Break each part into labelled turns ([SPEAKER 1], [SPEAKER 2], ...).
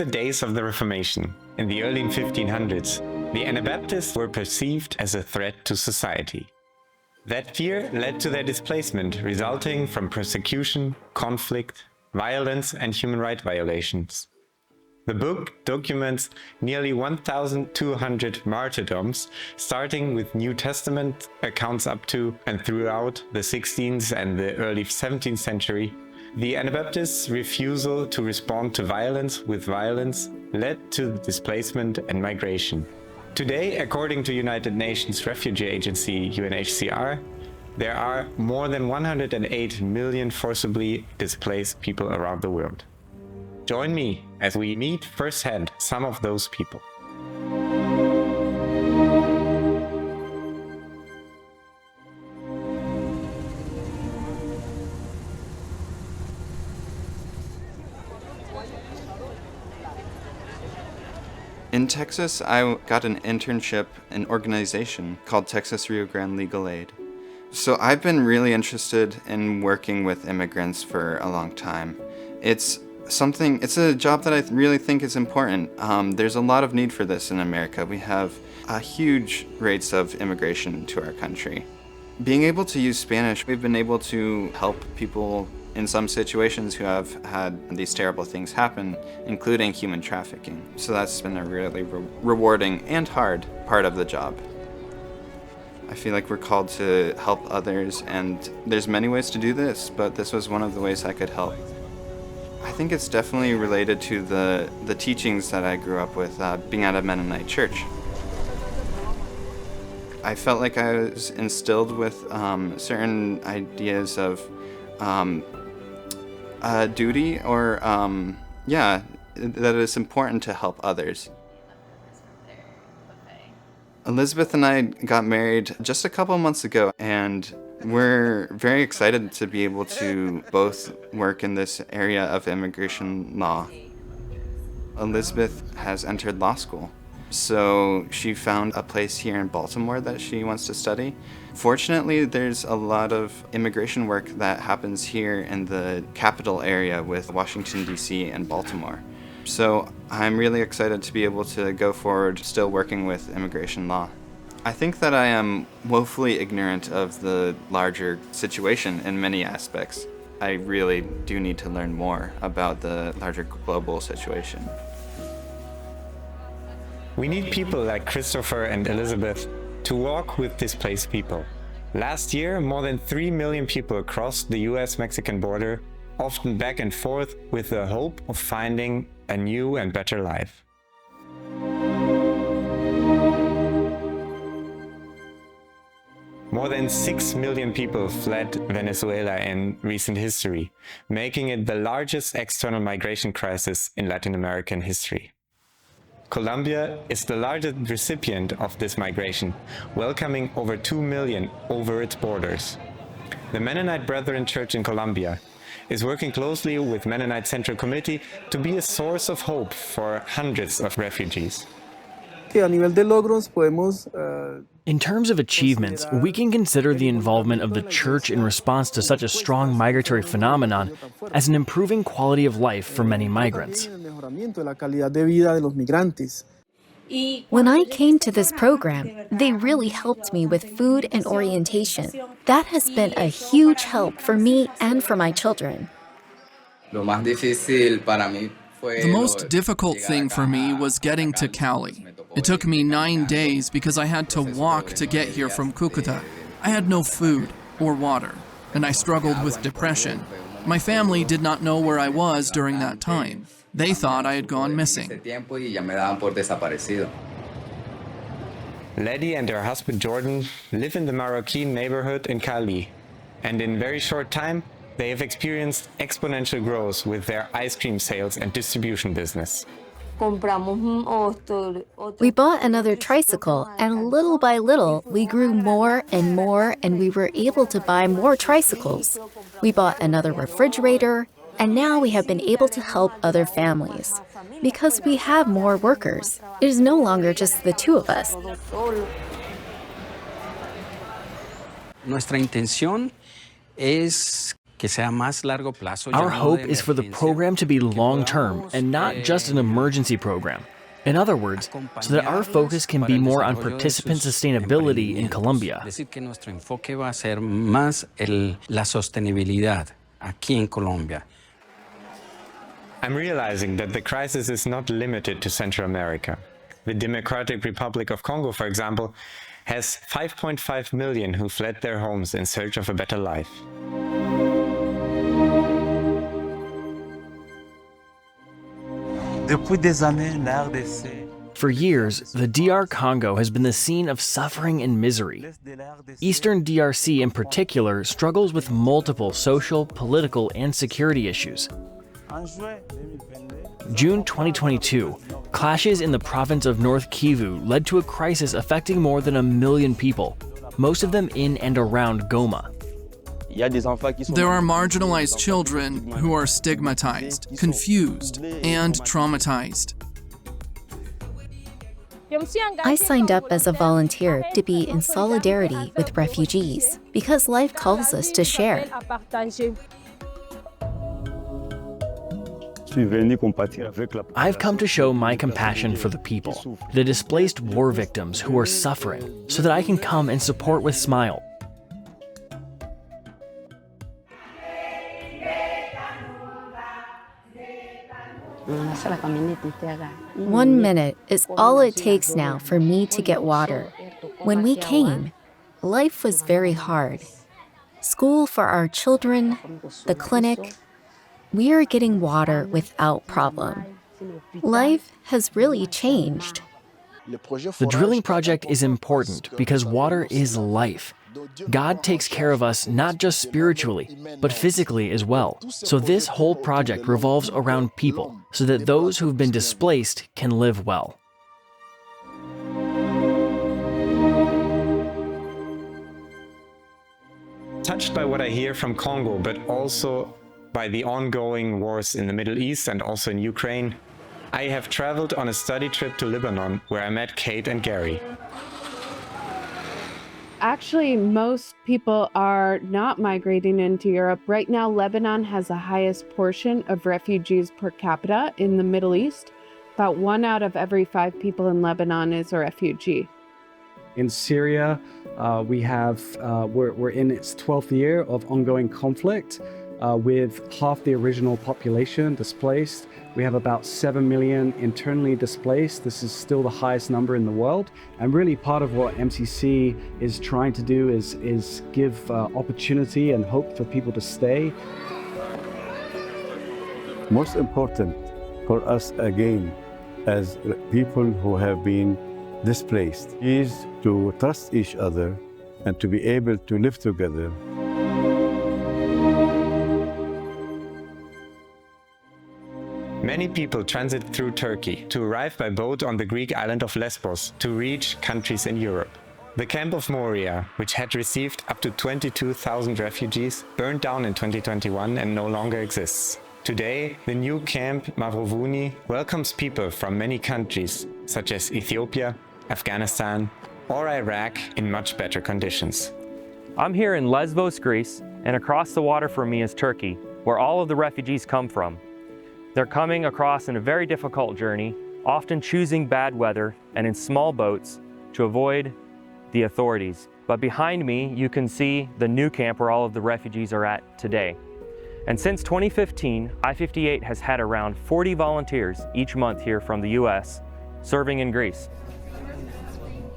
[SPEAKER 1] the days of the Reformation, in the early 1500s, the Anabaptists were perceived as a threat to society. That fear led to their displacement, resulting from persecution, conflict, violence, and human rights violations. The book documents nearly 1,200 martyrdoms, starting with New Testament accounts up to and throughout the 16th and the early 17th century. The Anabaptists' refusal to respond to violence with violence led to displacement and migration. Today, according to United Nations Refugee Agency UNHCR, there are more than 108 million forcibly displaced people around the world. Join me as we meet firsthand some of those people.
[SPEAKER 2] In Texas, I got an internship in an organization called Texas Rio Grande Legal Aid. So I've been really interested in working with immigrants for a long time. It's a job that I really think is important. There's a lot of need for this in America. We have huge rates of immigration to our country. Being able to use Spanish, we've been able to help people in some situations who have had these terrible things happen, including human trafficking. So that's been a really rewarding and hard part of the job. I feel like we're called to help others, and there's many ways to do this, but this was one of the ways I could help. I think it's definitely related to the teachings that I grew up with, being at a Mennonite church. I felt like I was instilled with certain ideas of duty, or that it's important to help others. Elizabeth and I got married just a couple months ago, and we're very excited to be able to both work in this area of immigration law. Elizabeth has entered law school, so she found a place here in Baltimore that she wants to study. Fortunately, there's a lot of immigration work that happens here in the capital area with Washington, D.C. and Baltimore. So I'm really excited to be able to go forward still working with immigration law. I think that I am woefully ignorant of the larger situation in many aspects. I really do need to learn more about the larger global situation.
[SPEAKER 1] We need people like Christopher and Elizabeth to walk with displaced people. Last year, more than 3 million people crossed the US-Mexican border, often back and forth with the hope of finding a new and better life. More than 6 million people fled Venezuela in recent history, making it the largest external migration crisis in Latin American history. Colombia is the largest recipient of this migration, welcoming over 2 million over its borders. The Mennonite Brethren Church in Colombia is working closely with Mennonite Central Committee to be a source of hope for hundreds of refugees.
[SPEAKER 3] In terms of achievements, we can consider the involvement of the Church in response to such a strong migratory phenomenon as an improving quality of life for many migrants.
[SPEAKER 4] When I came to this program, they really helped me with food and orientation. That has been a huge help for me and for my children.
[SPEAKER 5] The most difficult thing for me was getting to Cali. It took me 9 days because I had to walk to get here from Cucuta. I had no food or water, and I struggled with depression. My family did not know where I was during that time. They thought I had gone missing.
[SPEAKER 1] Letty and her husband Jordan live in the Marroquin neighborhood in Cali, and in very short time, they have experienced exponential growth with their ice cream sales and distribution business.
[SPEAKER 4] We bought another tricycle, and little by little, we grew more, and we were able to buy more tricycles. We bought another refrigerator, and now we have been able to help other families. Because we have more workers, it is no longer just the two of us.
[SPEAKER 6] Nuestra intención es
[SPEAKER 3] Our hope is for the program to be long-term and not just an emergency program. In other words, so that our focus can be more on participant sustainability in Colombia.
[SPEAKER 1] I'm realizing that the crisis is not limited to Central America. The Democratic Republic of Congo, for example, has 5.5 million who fled their homes in search of a better life.
[SPEAKER 3] For years, the DR Congo has been the scene of suffering and misery. Eastern DRC in particular struggles with multiple social, political, and security issues. June 2022, clashes in the province of North Kivu led to a crisis affecting more than 1 million people, most of them in and around Goma.
[SPEAKER 5] There are marginalized children who are stigmatized, confused, and traumatized.
[SPEAKER 4] I signed up as a volunteer to be in solidarity with refugees because life calls us to share.
[SPEAKER 3] I've come to show my compassion for the people, the displaced war victims who are suffering, so that I can come and support with smile.
[SPEAKER 4] One minute is all it takes now for me to get water. When we came, life was very hard. School for our children, the clinic. We are getting water without problem. Life has really changed.
[SPEAKER 3] The drilling project is important because water is life. God takes care of us not just spiritually, but physically as well. So this whole project revolves around people, so that those who've been displaced can live well.
[SPEAKER 1] Touched by what I hear from Congo, but also by the ongoing wars in the Middle East and also in Ukraine, I have traveled on a study trip to Lebanon, where I met Kate and Gary.
[SPEAKER 6] Actually, most people are not migrating into Europe. Right now, Lebanon has the highest portion of refugees per capita in the Middle East. About 1 out of every 5 people in Lebanon is a refugee.
[SPEAKER 7] In Syria, we're in its 12th year of ongoing conflict with half the original population displaced. We have about 7 million internally displaced. This is still the highest number in the world. And really part of what MCC is trying to do is give opportunity and hope for people to stay.
[SPEAKER 8] Most important for us again, as people who have been displaced, is to trust each other and to be able to live together.
[SPEAKER 1] Many people transit through Turkey to arrive by boat on the Greek island of Lesbos to reach countries in Europe. The camp of Moria, which had received up to 22,000 refugees, burned down in 2021 and no longer exists. Today, the new camp Mavrovuni welcomes people from many countries, such as Ethiopia, Afghanistan, or Iraq, in much better conditions.
[SPEAKER 9] I'm here in Lesbos, Greece, and across the water from me is Turkey, where all of the refugees come from. They're coming across in a very difficult journey, often choosing bad weather and in small boats to avoid the authorities. But behind me, you can see the new camp where all of the refugees are at today. And since 2015, I-58 has had around 40 volunteers each month here from the US serving in Greece.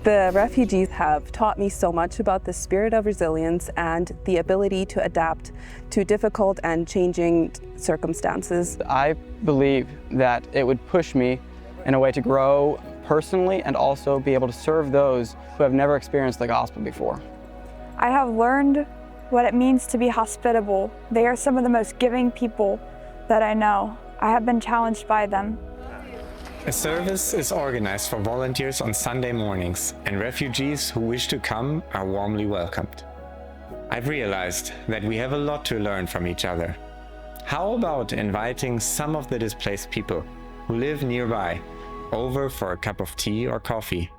[SPEAKER 10] The refugees have taught me so much about the spirit of resilience and the ability to adapt to difficult and changing circumstances.
[SPEAKER 11] I believe that it would push me in a way to grow personally and also be able to serve those who have never experienced the gospel before.
[SPEAKER 12] I have learned what it means to be hospitable. They are some of the most giving people that I know. I have been challenged by them.
[SPEAKER 1] A service is organized for volunteers on Sunday mornings, and refugees who wish to come are warmly welcomed. I've realized that we have a lot to learn from each other. How about inviting some of the displaced people who live nearby over for a cup of tea or coffee?